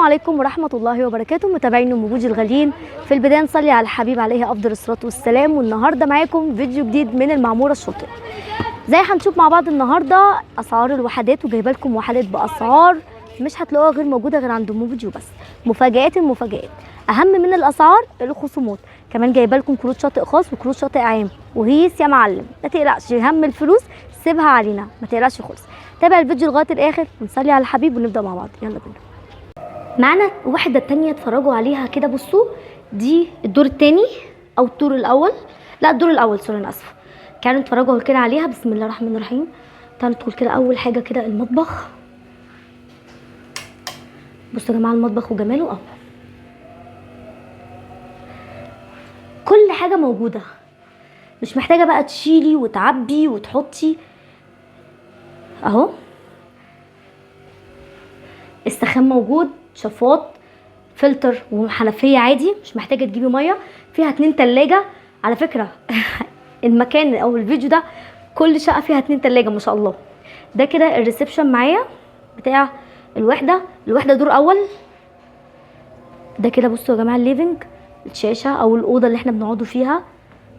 عليكم ورحمة الله وبركاته متابعين ام بوجي الغاليين. في البداية نصلي على الحبيب عليه أفضل الصلاة والسلام. والنهاردة معاكم فيديو جديد من المعمورة الشاطئة. زي هنشوف مع بعض النهاردة أسعار الوحدات، وجايبه لكم وحدات بأسعار مش هتلاقوها غير موجودة غير عند ام بوجي وبس. مفاجآت المفاجآت، أهم من الأسعار الخصومات. كمان جايبه لكم كروت شاطئ خاص وكروت شاطئ عام وهيس يا معلم. ما تقلقش، هم الفلوس سيبها علينا، ما تقلقش خالص. تابع الفيديو لغاية الآخر ونصلي على الحبيب ونبدأ مع بعض. يلا بينا. معانا واحدة تانية اتفرجوا عليها كده. بصوا، دي الدور التاني او الدور الاول، لا الدور الاول سوري انا اسفه. كانوا اتفرجوا كده عليها. بسم الله الرحمن الرحيم. تعالوا ندخل كده. اول حاجة كده المطبخ. بصوا يا جماعة المطبخ وجماله اهو. كل حاجة موجودة، مش محتاجة بقى تشيلي وتعبي وتحطي اهو. السخان موجود، شفاط، فلتر وحنفيه عادي، مش محتاجه تجيبي ميه. فيها 2 تلاجة على فكره. المكان او الفيديو ده كل شقه فيها 2 تلاجة ما شاء الله. ده كده الريسبشن معايا بتاع الوحده دور اول. ده كده بصوا يا جماعه الليفنج، الشاشه او الاوضه اللي احنا بنقعدوا فيها،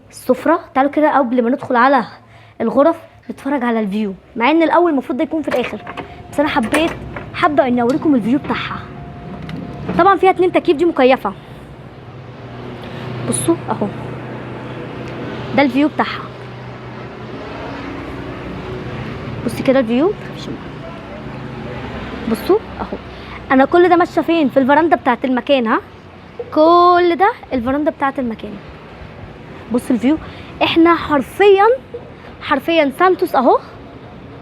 السفره. تعالوا كده قبل ما ندخل على الغرف نتفرج على الفيو، مع ان الاول المفروض ده يكون في الاخر، بس انا حابه اني اوريكم الفيو بتاعها. طبعا فيها 2 تكييف، دي مكيفه. بصوا اهو، ده الفيو بتاعها. بصي كده الفيو. بصوا اهو. انا كل ده ماشيه فين؟ في الفرندا بتاعت المكان. ها، كل ده الفرندا بتاعت المكان. بصوا الفيو. احنا حرفيا سانتوس اهو.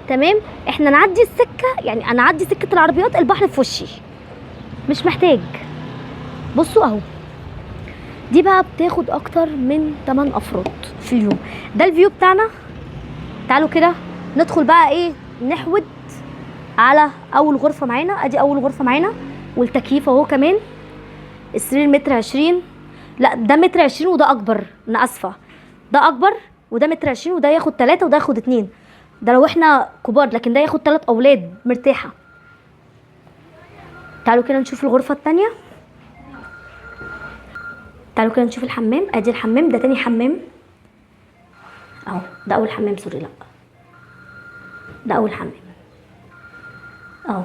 تمام، احنا نعدي السكه، يعني انا اعدي سكه العربيات، البحر في وشي، مش محتاج. بصوا اهو، دي بقى بتاخد اكتر من 8 افراد في اليوم. ده الفيو بتاعنا. تعالوا كده ندخل بقى ايه، نحود على اول غرفه معانا. ادي اول غرفه معانا، والتكييف اهو كمان. السرير 1.20 متر، لا ده 1.20 متر وده اكبر، انا اسفه، ده اكبر وده 1.20 متر، وده ياخد 3 وده ياخد 2. ده لو احنا كبار، لكن ده ياخد 3 اولاد مرتاحه. تعالوا كده نشوف الغرفه الثانيه. تعالوا كده نشوف الحمام. ادي الحمام، ده تاني حمام اهو. ده اول حمام، سوري لا ده اول حمام اهو.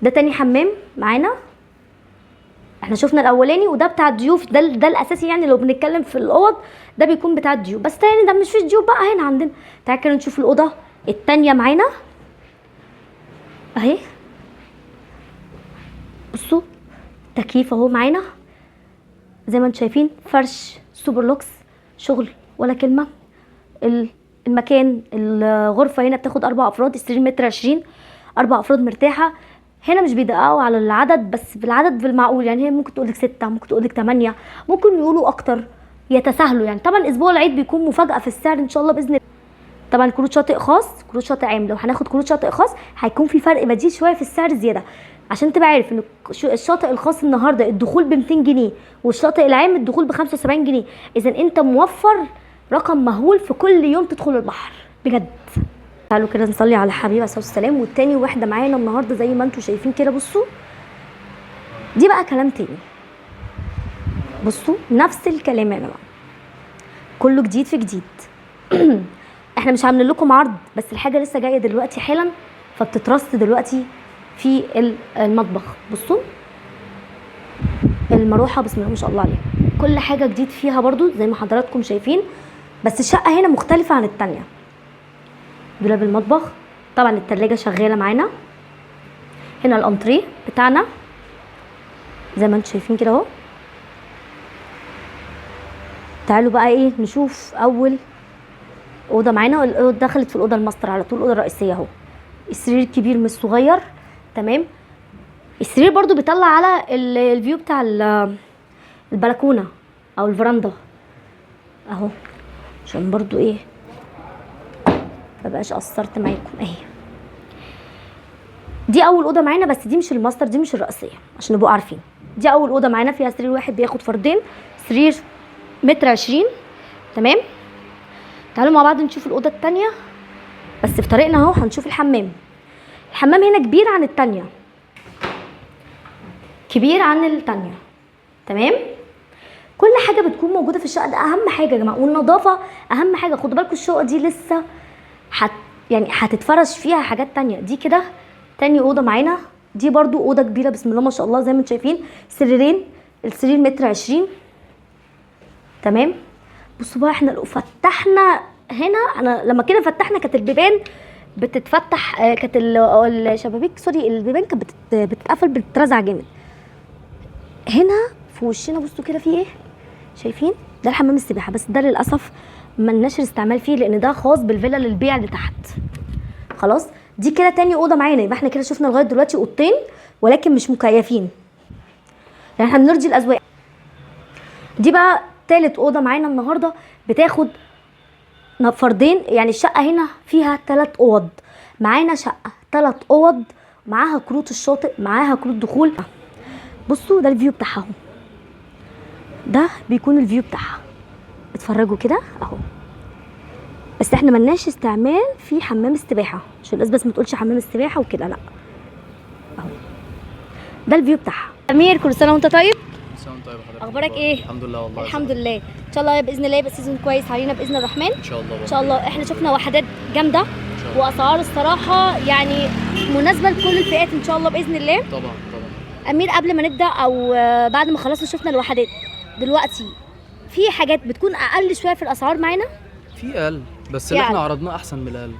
ده تاني حمام معانا. احنا شفنا الاولاني وده بتاع الضيوف. ده الاساسي، يعني لو بنتكلم في الاوض ده بيكون بتاع الضيوف، بس تاني ده مش في ضيوف بقى هنا عندنا. تعالوا كده نشوف الاوضه التانيه معانا اهي. بصوا تكييف اهو معانا زي ما انتم شايفين، فرش سوبر لوكس، شغل ولا كلمه. المكان الغرفه هنا بتاخد 4 افراد، السرير 1.20 متر، 4 افراد مرتاحه. هنا مش بيدققوا على العدد، بس بالعدد بالمعقول، يعني هي ممكن تقولك 6، ممكن تقولك 8، ممكن يقولوا اكتر، يتساهلوا يعني. طبعا اسبوع العيد بيكون مفاجاه في السعر ان شاء الله باذن الله. طبعا كروت شاطئ خاص، كروت شاطئ عام. لو هناخد كروت شاطئ خاص هيكون في فرق بديل شويه في السعر زياده، عشان تبقى عارف ان الشاطئ الخاص النهارده الدخول ب 200 جنيه، والشاطئ العام الدخول ب 75 جنيه. اذا انت موفر رقم مهول في كل يوم تدخل البحر بجد. تعالوا كده نصلي على الحبيب عليه الصلاه والسلام. والتاني واحده معانا النهارده زي ما انتم شايفين كده. بصوا دي بقى كلام تاني. بصوا نفس الكلام يا جماعه، كله جديد في جديد. احنا مش عاملين لكم عرض، بس الحاجه لسه جايه دلوقتي حالا، فبتترص دلوقتي في المطبخ. بصوا المروحه بسم الله ما شاء الله عليها، كل حاجه جديد فيها برضو زي ما حضراتكم شايفين. بس الشقه هنا مختلفه عن التانيه. دولاب المطبخ، طبعا التلاجة شغاله معانا. هنا الانتريه بتاعنا زي ما انتم شايفين كده اهو. تعالوا بقى ايه نشوف اول اوضه معانا. دخلت في الاوضه الماستر على طول، الاوضه الرئيسيه اهو. السرير كبير مش صغير، تمام. السرير برضو بيطلع على الفيو بتاع البلكونه او الفرندا اهو، عشان برضو ايه مبقاش قصرت معاكم اهي. دي اول اوضه معانا، بس دي مش الماستر، دي مش الرئيسيه عشان نبقوا عارفين. دي اول اوضه معانا، فيها سرير واحد بياخد فردين، سرير 1.20 متر، تمام. تعالوا مع بعض نشوف الاوضه الثانيه. بس في طريقنا اهو هنشوف الحمام. الحمام هنا كبير عن الثانيه، كبير عن التانية. تمام. كل حاجه بتكون موجوده في الشقه، ده اهم حاجه يا جماعه، والنظافه اهم حاجه. خدوا بالكم الشقه دي لسه يعني هتتفرش فيها حاجات تانية. دي كده تاني اوضه معانا، دي برضو اوضه كبيره بسم الله ما شاء الله زي ما انتم شايفين، سريرين، السرير متر 20. تمام. بصوا بقى احنا لو فتحنا هنا، انا لما كده فتحنا كانت البيبان بتتفتح، كانت الشبابيك سوري البيبان كانت بتتقفل بتترزع جامد. هنا في وشنا بصوا كده في ايه، شايفين؟ ده الحمام السباحه، بس ده للاسف ملناش الاستعمال فيه لان ده خاص بالفيلا للبيع اللي تحت. خلاص. دي كده تاني اوضه معانا، يبقى احنا كده شفنا لغايه دلوقتي اوضتين ولكن مش مكيفين، يعني احنا بنرضي الاذواق. دي بقى تالت اوضه معانا النهارده، بتاخد فردين، يعني الشقه هنا فيها 3 اوض. معانا شقه 3 اوض، معاها كروت الشاطئ، معاها كروت دخول. بصوا ده الفيو بتاعها اهو، ده بيكون الفيو بتاعها، اتفرجوا كده اهو. بس احنا ملناش استعمال في حمام السباحه عشان الناس بس ما تقولش حمام السباحه وكده، لا اهو ده الفيو بتاعها. امير كل سنه وانت طيب. اخبارك ايه؟ الحمد لله والله. الحمد لله. ان شاء الله باذن الله يبقى سيزون كويس علينا باذن الرحمن. ان شاء الله. ان شاء الله. احنا شفنا وحدات جامده واسعار الصراحه يعني مناسبه لكل الفئات ان شاء الله باذن الله. طبعا. امير قبل ما نبدا او بعد ما خلصنا شفنا الوحدات، دلوقتي في حاجات بتكون اقل شويه في الاسعار معانا، في اقل بس اللي احنا عرضناه احسن من الاقل.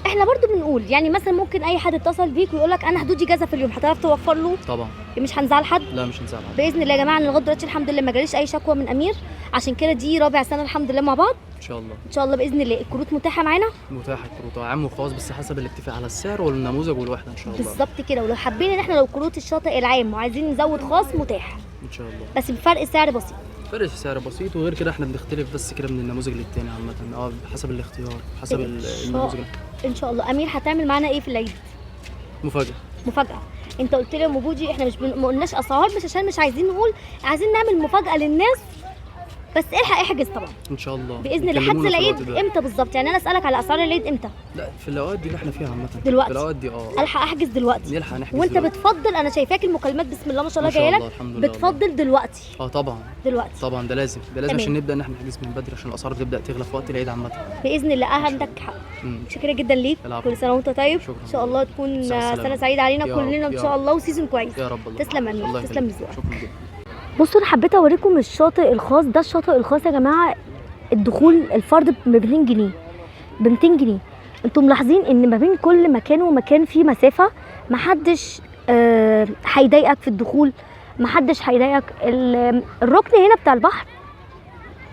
احنا برضو بنقول يعني مثلا ممكن اي حد اتصل بيك ويقول لك انا حدودي كذا في اليوم، هتعرف توفر له؟ طبعا. مش هنزعل حد. لا مش هنزعل حد باذن الله يا جماعه. لغايه دلوقتي الحمد لله ما جاليش اي شكوى من امير، عشان كده دي رابع سنه الحمد لله مع بعض. ان شاء الله. ان شاء الله باذن الله. الكروت متاحه معانا، متاحه الكروت عام وخاص، بس حسب الاتفاق على السعر والنموذج والوحده ان شاء الله. بالظبط كده. ولو حابين ان احنا لو كروت الشاطئ العام وعايزين نزود خاص متاح ان شاء الله، بس بفرق سعر بسيط. فرق سعر بسيط، وغير كده احنا بنختلف بس كده من النموذج للتاني عامه، حسب الاختيار، حسب النموذج. ان شاء الله. امير هتعمل معانا ايه في العيد؟ مفاجاه. انت قلت لي ام بوجي احنا مش ما قلناش اسعار، مش عشان مش عايزين نقول، عايزين نعمل مفاجاه للناس، بس الحق احجز طبعا ان شاء الله باذن الله. حجز العيد امتى بالظبط؟ يعني انا اسالك على اسعار العيد امتى؟ لا في الاوقات دي اللي احنا فيها عامه، دلوقتي في الاوقات دي الحق احجز دلوقتي، نلحق نحجز وانت دلوقتي. بتفضل، انا شايفاك المكالمات بسم الله ما شاء الله جايه لك، بتفضل دلوقتي. طبعا دلوقتي طبعا، ده لازم عشان نبدا ان احنا نحجز من بدري عشان الاسعار تبدا تغلى في وقت العيد عامه باذن الله. عندك حق. شكرا جدا ليك. كل سنه وانت طيب. ان شاء الله تكون سنه سعيده علينا كلنا ان شاء الله، وسيزون كويس يا رب. تسلم يا امين، تسلم ذوقك. شكرا جدا. بصوا انا حبيت اوريكم الشاطئ الخاص ده. الشاطئ الخاص يا جماعه الدخول الفرد ب 200 جنيه، ب 200 جنيه. انتم ملاحظين ان ما بين كل مكان ومكان في مسافه، محدش هيضايقك في الدخول، محدش هيضايقك. الركن هنا بتاع البحر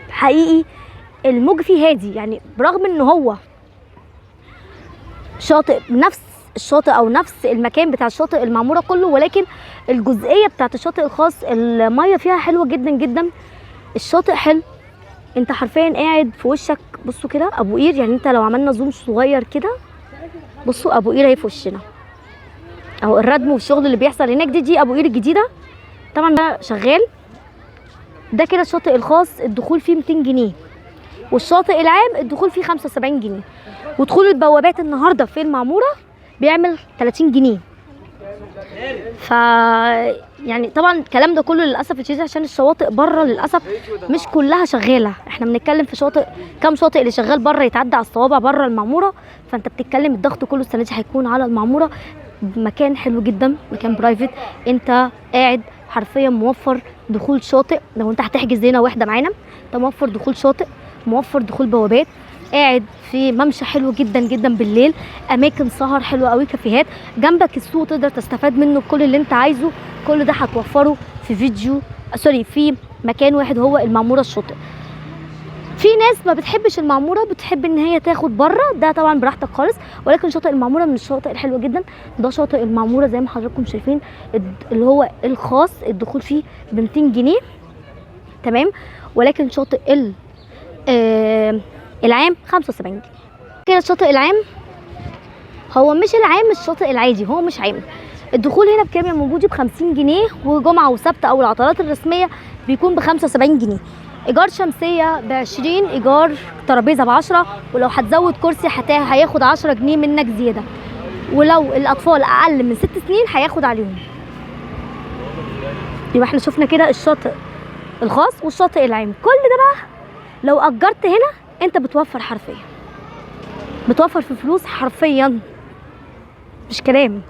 حقيقي الموج فيه هادي، يعني برغم ان هو شاطئ نفس الشاطئ او نفس المكان بتاع الشاطئ المعموره كله، ولكن الجزئيه بتاعت الشاطئ الخاص الميه فيها حلوه جدا جدا. الشاطئ حلو، انت حرفيا قاعد في وشك. بصوا كده ابو قير، يعني انت لو عملنا زوم صغير كده بصوا ابو قير اهي في وشنا اهو. الردم والشغل اللي بيحصل هناك دي ابو قير الجديده طبعا ده شغال. ده كده الشاطئ الخاص الدخول فيه 200 جنيه، والشاطئ العام الدخول فيه 75 جنيه، ودخول البوابات النهارده في المعموره بيعمل 30 جنيه. ف يعني طبعا الكلام ده كله للاسف الشديد عشان الشواطئ بره للاسف مش كلها شغاله. احنا بنتكلم في شاطئ، كام شاطئ اللي شغال بره يتعدى على الصوابع بره المعموره. فانت بتتكلم الضغط كله السنه دي هيكون على المعموره. مكان حلو جدا، مكان برايفت، انت قاعد حرفيا موفر دخول شاطئ. لو انت هتحجز هنا واحده معانا انت موفر دخول شاطئ، موفر دخول بوابات، قاعد في ممشى حلو جدا جدا بالليل، اماكن سهر حلوه قوي، كافيهات جنبك، السوق تقدر تستفاد منه بكل اللي انت عايزه. كل ده هتوفره في في مكان واحد هو المعموره الشاطئ. في ناس ما بتحبش المعموره، بتحب ان هي تاخد بره، ده طبعا براحتك خالص، ولكن شاطئ المعموره من الشواطئ الحلوه جدا. ده شاطئ المعموره زي ما حضراتكم شايفين اللي هو الخاص الدخول فيه ب 200 جنيه تمام، ولكن شاطئ العام 75 جنيه. كده الشاطئ العام هو مش العام، الشاطئ العادي هو مش عام. الدخول هنا بكام يا موجودي؟ ب 50 جنيه، وجمعه وسبت او العطلات الرسميه بيكون ب 75 جنيه. ايجار شمسيه ب 20، ايجار ترابيزه ب 10، ولو هتزود كرسي هياخد 10 جنيه منك زياده، ولو الاطفال اقل من 6 سنين هياخد عليهم. يبقى احنا شفنا كده الشاطئ الخاص والشاطئ العام. كل ده بقى لو اجرت هنا انت بتوفر حرفيا، بتوفر في فلوس حرفيا، مش كلام.